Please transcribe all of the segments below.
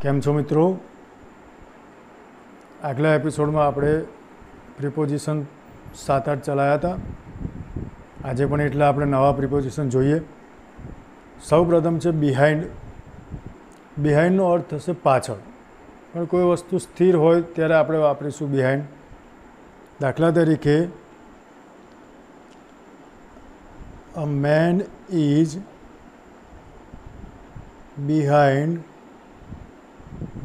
કેમ છો મિત્રો? આગલા એપિસોડમાં આપણે પ્રિપોઝિશન 7-8 ચલાવ્યા હતા. આજે પણ એટલા આપણે નવા પ્રિપોઝિશન જોઈએ. સૌ પ્રથમ છે બિહાઇન્ડ. બિહાઇન્ડનો અર્થ થશે પાછળ, પણ કોઈ વસ્તુ સ્થિર હોય ત્યારે આપણે વાપરીશું બિહાઇન્ડ. દાખલા તરીકે, a man is behind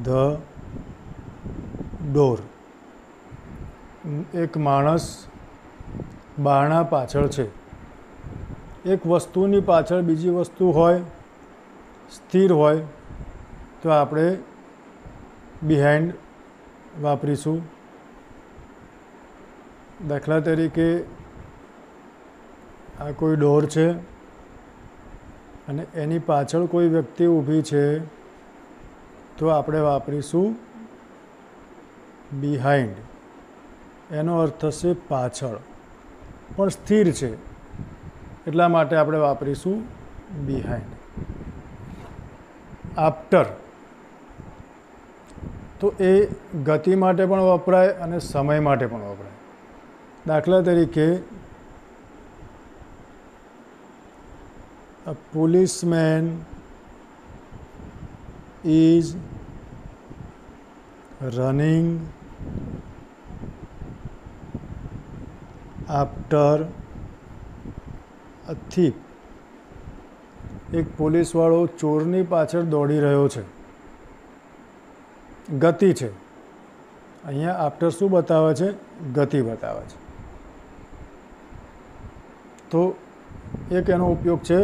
the door. એક માણસ બારણા પાછળ છે. એક વસ્તુની પાછળ બીજી વસ્તુ હોય, સ્થિર હોય, તો આપણે બિહાઇન્ડ વાપરીશું. દાખલા તરીકે, આ કોઈ ડોર છે અને એની પાછળ કોઈ વ્યક્તિ ઊભી છે, તો આપણે વાપરીશું બિહાઇન્ડ. એનો અર્થ થશે પાછળ, પણ સ્થિર છે એટલા માટે આપણે વાપરીશું બિહાઇન્ડ. આફ્ટર, તો એ ગતિ માટે પણ વપરાય અને સમય માટે પણ વપરાય. દાખલા તરીકે, a policeman is running after a thief. એક પોલીસવાળો ચોરની પાછળ દોડી રહ્યો છે. ગતિ છે. અહીંયા આફ્ટર શું બતાવે છે? ગતિ બતાવે છે. તો એક એનો ઉપયોગ છે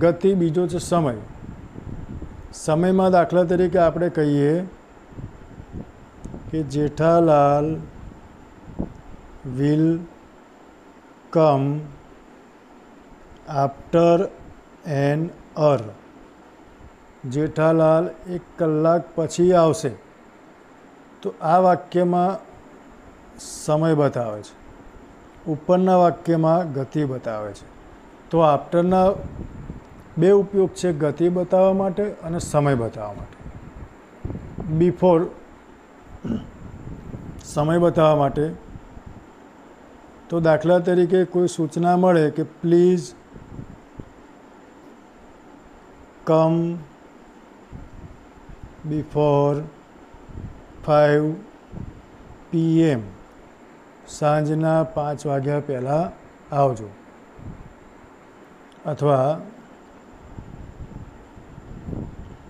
ગતિ, બીજો છે સમય. સમયમાં દાખલા તરીકે આપણે કહીએ કે Jethalal will come after an hour. Jethalal 1 કલાક પછી આવશે. તો આ વાક્યમાં સમય બતાવે છે, ઉપરના વાક્યમાં ગતિ બતાવે છે. તો આફ્ટરના બે ઉપયોગ છે, ગતિ બતાવવા માટે અને સમય બતાવવા માટે. બિફોર સમય બતાવવા માટે, તો દાખલા તરીકે કોઈ સૂચના મળે કે પ્લીઝ કમ બિફોર 5 PM. સાંજના 5 વાગ્યા પહેલાં આવજો. અથવા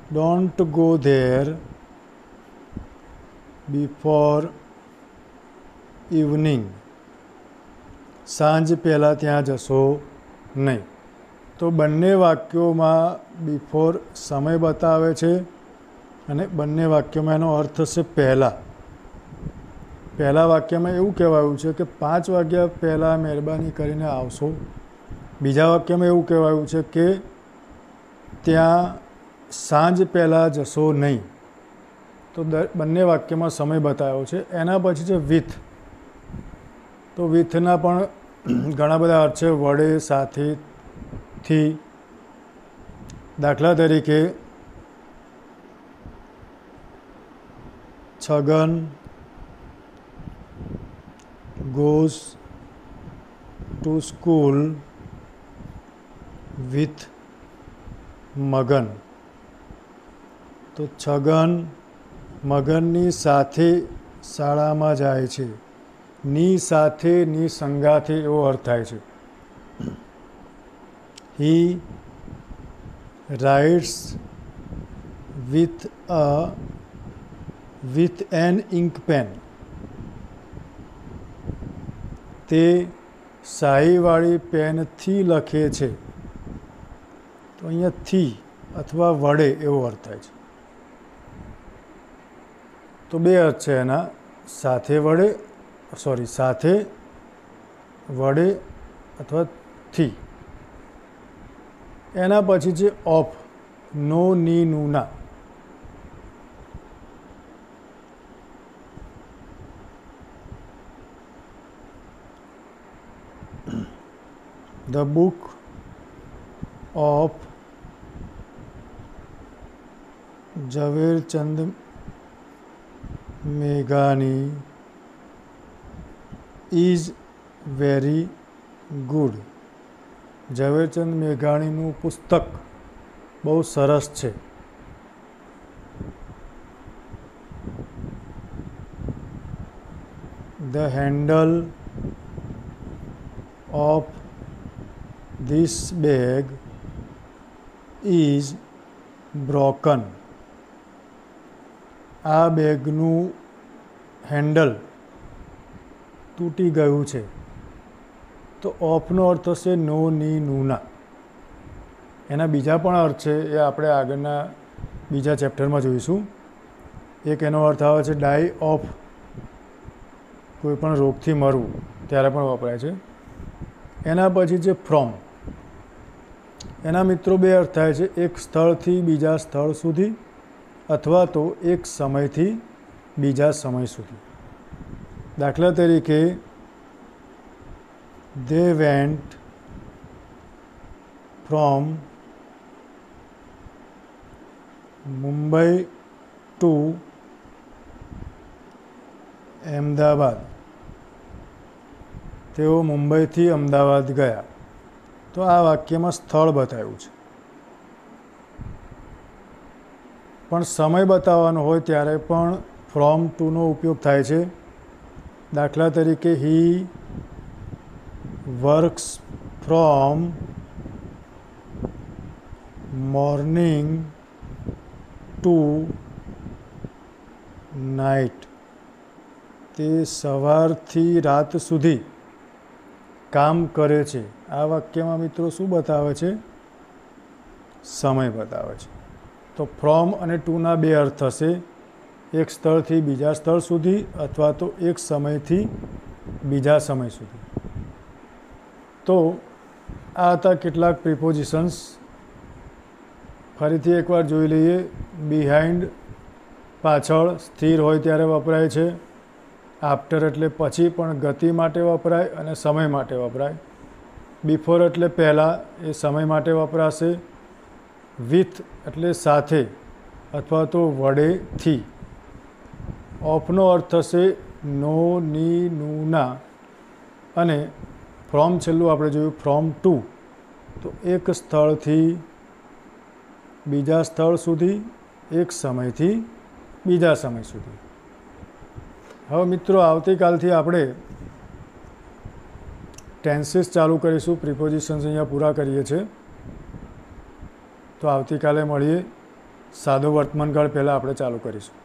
don't go there before evening. સાંજ પહેલાં ત્યાં જશો નહીં. તો બંને વાક્યોમાં બિફોર સમય બતાવે છે અને બંને વાક્યોમાં એનો અર્થ છે પહેલાં. પહેલાં વાક્યમાં એવું કહેવાયું છે કે 5 વાગ્યા પહેલાં મહેરબાની કરીને આવશો. બીજા વાક્યમાં એવું કહેવાયું છે કે ત્યાં સાંજ પહેલાં જશો નહીં. તો બંને વાક્યમાં સમય બતાવ્યો છે. એના પછી છે વિથ. તો વિથના પણ ઘણા બધા અર્થ છે, વડે, સાથે, થી. દાખલા તરીકે, Chhagan goes to school with મગન. તો છગન મગનની સાથે શાળામાં જાય છે. ની સાથે, ની સંગાથે એવો અર્થ થાય છે. he writes with an ink pen. તે શાહીવાળી પેનથી લખે છે. તો અહીંયા થી અથવા વડે એવો અર્થ થાય છે. તો બે અર્થ છે એના, સાથે વડે, સાથે વડે અથવા થી. એના પછી છે ઓફ. નો, ની, નું, ના. The book of ઝવેરચંદ મેઘાણી ઇઝ વેરી ગુડ. ઝવેરચંદ મેઘાણીનું પુસ્તક બહુ સરસ છે. The handle of this bag is broken. આ બેગનું હેન્ડલ તૂટી ગયું છે. તો ઓફનો અર્થ થશે નો, ની, નુના. એના બીજા પણ અર્થ છે, એ આપણે આગળના બીજા ચેપ્ટરમાં જોઈશું. એક એનો અર્થ આવે છે ડાય ઓફ, કોઈ પણ રોગથી મરવું ત્યારે પણ વપરાય છે. એના પછી છે ફ્રોમ. એના મિત્રો બે અર્થ થાય છે, એક સ્થળથી બીજા સ્થળ સુધી અથવા તો એક સમયથી બીજા સમય સુધી. દાખલા તરીકે they went from Mumbai to Ahmedabad. તેઓ મુંબઈથી અમદાવાદ ગયા. તો આ વાક્યમાં સ્થળ બતાવ્યું છે, પણ સમય બતાવવાનો હોય ત્યારે પણ ફ્રોમ ટુનો ઉપયોગ થાય છે. દાખલા તરીકે he works from morning to night. તે સવારથી રાત સુધી કામ કરે છે. આ વાક્યમાં મિત્રો શું બતાવે છે? સમય બતાવે છે. તો ફ્રોમ અને ટુના બે અર્થ થશે, એક સ્થળથી બીજા સ્થળ સુધી અથવા તો એક સમયથી બીજા સમય સુધી. તો આ હતા કેટલાક પ્રિપોઝિશન્સ. ફરીથી એકવાર જોઈ લઈએ. બિહાઇન્ડ પાછળ, સ્થિર હોય ત્યારે વપરાય છે. આફ્ટર એટલે પછી, પણ ગતિ માટે વપરાય અને સમય માટે વપરાય. બિફોર એટલે પહેલાં, એ સમય માટે વપરાશે. વિથ એટલે સાથે અથવા તો વડેથી. ઓફનો અર્થ થશે નો, ની, નુના. અને ફ્રોમ છેલ્લું આપણે જોયું ફ્રોમ ટુ. તો એક સ્થળથી બીજા સ્થળ સુધી, એક સમયથી બીજા સમય સુધી. હવે મિત્રો આવતીકાલથી આપણે ટેન્સીસ ચાલુ કરીશું. પ્રિપોઝિશન્સ અહીંયા પૂરા કરીએ છીએ. તો આવતીકાલે મળીએ. સાદો વર્તમાનકાળ પહેલાં આપણે ચાલુ કરીશું.